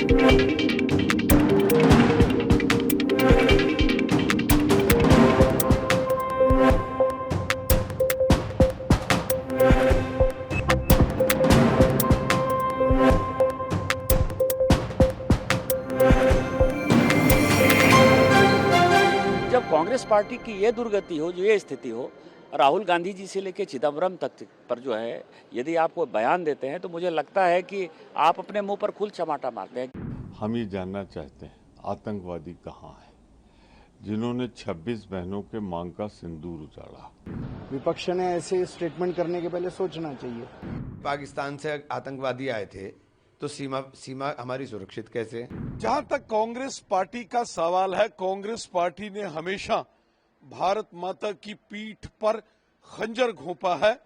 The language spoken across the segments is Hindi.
जब कांग्रेस पार्टी की ये दुर्गति हो, जो ये स्थिति हो, राहुल गांधी जी से लेकर चिदम्बरम तक पर जो है, यदि आप कोई बयान देते हैं तो मुझे लगता है कि आप अपने मुंह पर खुल चमाटा मारते हैं। हम ये जानना चाहते हैं आतंकवादी कहाँ है जिन्होंने 26 बहनों के मांग का सिंदूर उजाड़ा। विपक्ष ने ऐसे स्टेटमेंट करने के पहले सोचना चाहिए। पाकिस्तान से आतंकवादी आए थे तो सीमा हमारी सुरक्षित कैसे? जहां तक कांग्रेस पार्टी का सवाल है, कांग्रेस पार्टी ने हमेशा भारत माता की पीठ पर खंजर घोंपा है।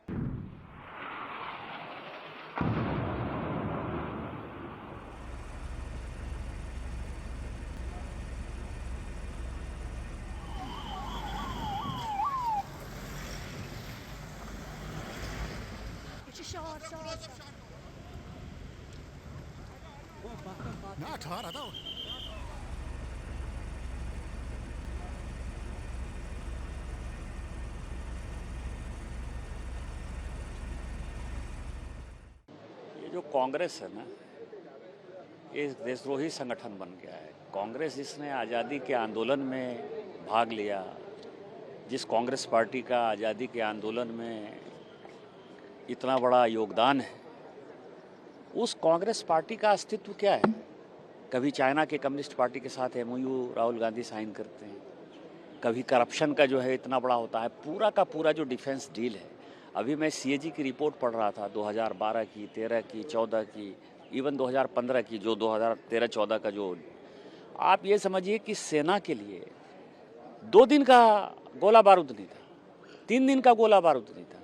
ये जो कांग्रेस है ना, ये देशद्रोही संगठन बन गया है। कांग्रेस जिसने आज़ादी के आंदोलन में भाग लिया, जिस कांग्रेस पार्टी का आज़ादी के आंदोलन में इतना बड़ा योगदान है, उस कांग्रेस पार्टी का अस्तित्व क्या है? कभी चाइना के कम्युनिस्ट पार्टी के साथ MOU राहुल गांधी साइन करते हैं, कभी करप्शन का जो है इतना बड़ा होता है। पूरा का पूरा जो डिफेंस डील है, अभी मैं CAG की रिपोर्ट पढ़ रहा था, 2012 की, 13 की, 14 की, इवन 2015 की, जो 2013-14 का जो, आप ये समझिए कि सेना के लिए 2 दिन का गोला बारूद नहीं था, 3 दिन का गोला बारूद नहीं था।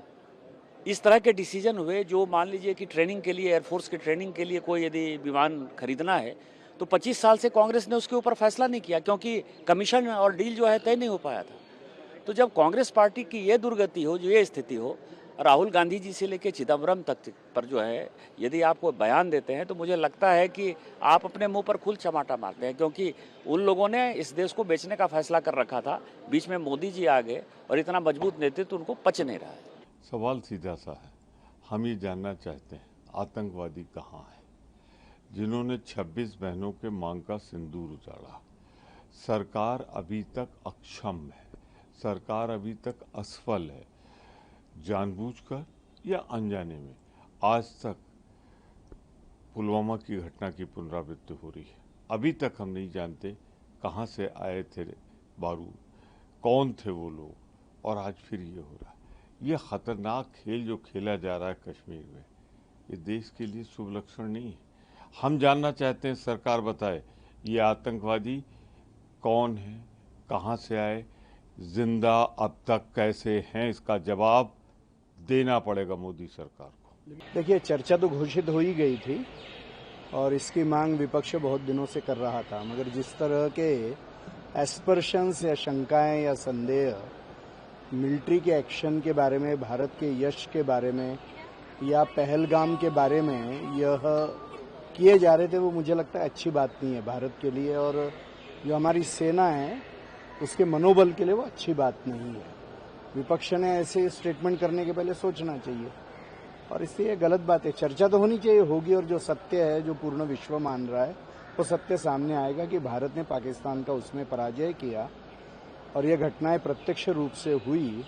इस तरह के डिसीजन हुए जो, मान लीजिए कि ट्रेनिंग के लिए, एयरफोर्स के ट्रेनिंग के लिए कोई यदि विमान खरीदना है तो 25 साल से कांग्रेस ने उसके ऊपर फैसला नहीं किया, क्योंकि कमीशन और डील जो है तय नहीं हो पाया था। तो जब कांग्रेस पार्टी की ये दुर्गति हो, जो ये स्थिति हो, राहुल गांधी जी से लेकर चिदम्बरम तक पर जो है, यदि आप कोई बयान देते हैं तो मुझे लगता है कि आप अपने मुंह पर खुल चमाटा मारते हैं, क्योंकि उन लोगों ने इस देश को बेचने का फैसला कर रखा था। बीच में मोदी जी आ गए और इतना मजबूत नेतृत्व उनको पच नहीं रहा है। सवाल सीधा सा है, हम ये जानना चाहते हैं आतंकवादी कहाँ है जिन्होंने 26 बहनों के मांग का सिंदूर उजाड़ा। सरकार अभी तक अक्षम है, सरकार अभी तक असफल है, जानबूझकर या अनजाने में। आज तक पुलवामा की घटना की पुनरावृत्ति हो रही है। अभी तक हम नहीं जानते कहाँ से आए थे बारूद, कौन थे वो लोग, और आज फिर ये हो रहा है। ये खतरनाक खेल जो खेला जा रहा है कश्मीर में, ये देश के लिए शुभ लक्षण नहीं है। हम जानना चाहते हैं, सरकार बताए ये आतंकवादी कौन है, कहाँ से आए, जिंदा अब तक कैसे हैं, इसका जवाब देना पड़ेगा मोदी सरकार को। देखिए, चर्चा तो घोषित हो ही गई थी और इसकी मांग विपक्ष बहुत दिनों से कर रहा था, मगर जिस तरह के एस्पर्शंस या शंकाएं या संदेह मिलिट्री के एक्शन के बारे में, भारत के यश के बारे में या पहलगाम के बारे में यह किए जा रहे थे, वो मुझे लगता है अच्छी बात नहीं है भारत के लिए, और जो हमारी सेना है उसके मनोबल के लिए वो अच्छी बात नहीं है। विपक्ष ने ऐसे स्टेटमेंट करने के पहले सोचना चाहिए, और इससे ये गलत बात है। चर्चा तो होनी चाहिए, होगी, और जो सत्य है, जो पूर्ण विश्व मान रहा है, वो सत्य सामने आएगा कि भारत ने पाकिस्तान का उसमें पराजय किया और ये घटनाएं प्रत्यक्ष रूप से हुई,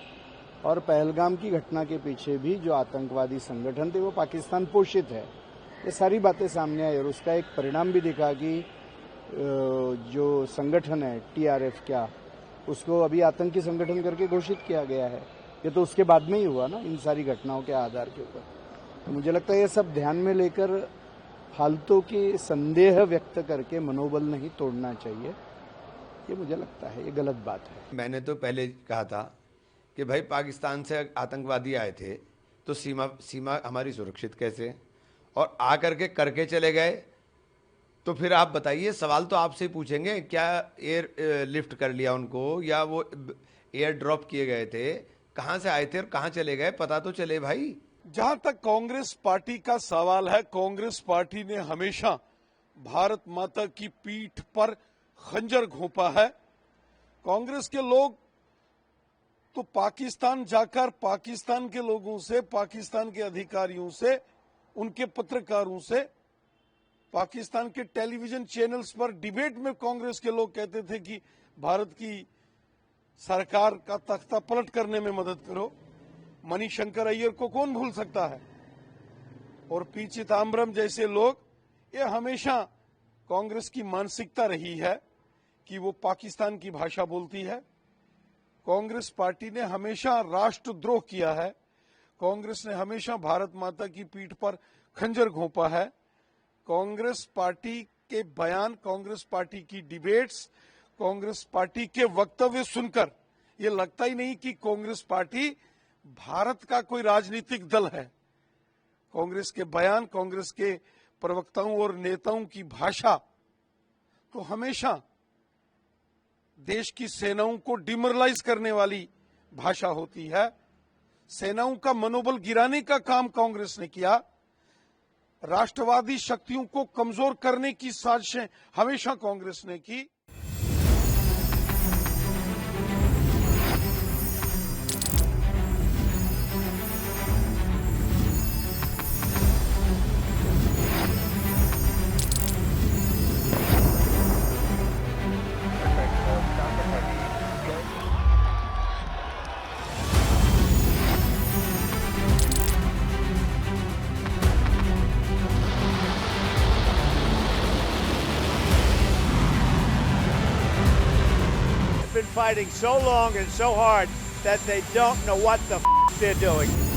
और पहलगाम की घटना के पीछे भी जो आतंकवादी संगठन थे वो पाकिस्तान पोषित है। ये सारी बातें सामने आई और उसका एक परिणाम भी दिखा कि जो संगठन है TRF, क्या उसको अभी आतंकी संगठन करके घोषित किया गया है। ये तो उसके बाद में ही हुआ ना, इन सारी घटनाओं के आधार के ऊपर। तो मुझे लगता है ये सब ध्यान में लेकर फालतू के संदेह व्यक्त करके मनोबल नहीं तोड़ना चाहिए, ये मुझे लगता है ये गलत बात है। मैंने तो पहले कहा था कि भाई पाकिस्तान से आतंकवादी आए थे तो सीमा हमारी सुरक्षित कैसे, और आकर के करके चले गए। तो फिर आप बताइए, सवाल तो आपसे ही पूछेंगे, क्या एयर लिफ्ट कर लिया उनको, या वो एयर ड्रॉप किए गए थे, कहाँ से आए थे और कहाँ चले गए, पता तो चले भाई। जहां तक कांग्रेस पार्टी का सवाल है, कांग्रेस पार्टी ने हमेशा भारत माता की पीठ पर खंजर घोंपा है। कांग्रेस के लोग तो पाकिस्तान जाकर पाकिस्तान के लोगों से, पाकिस्तान के अधिकारियों से, उनके पत्रकारों से, पाकिस्तान के टेलीविजन चैनल्स पर डिबेट में कांग्रेस के लोग कहते थे कि भारत की सरकार का तख्ता पलट करने में मदद करो। मणिशंकर अय्यर को कौन भूल सकता है? और पी चिदंबरम जैसे लोग, ये हमेशा कांग्रेस की मानसिकता रही है कि वो पाकिस्तान की भाषा बोलती है। कांग्रेस पार्टी ने हमेशा राष्ट्रद्रोह किया है। कांग्रेस ने हमेशा भारत माता की पीठ पर खंजर घोंपा है। कांग्रेस पार्टी के बयान, कांग्रेस पार्टी की डिबेट्स, कांग्रेस पार्टी के वक्तव्य सुनकर ये लगता ही नहीं कि कांग्रेस पार्टी भारत का कोई राजनीतिक दल है। कांग्रेस के बयान, कांग्रेस के प्रवक्ताओं और नेताओं की भाषा तो हमेशा देश की सेनाओं को डिमोरलाइज करने वाली भाषा होती है। सेनाओं का मनोबल गिराने का काम कांग्रेस ने किया। राष्ट्रवादी शक्तियों को कमजोर करने की साजिशें हमेशा कांग्रेस ने की। Been fighting so long and so hard that they don't know what the they're doing.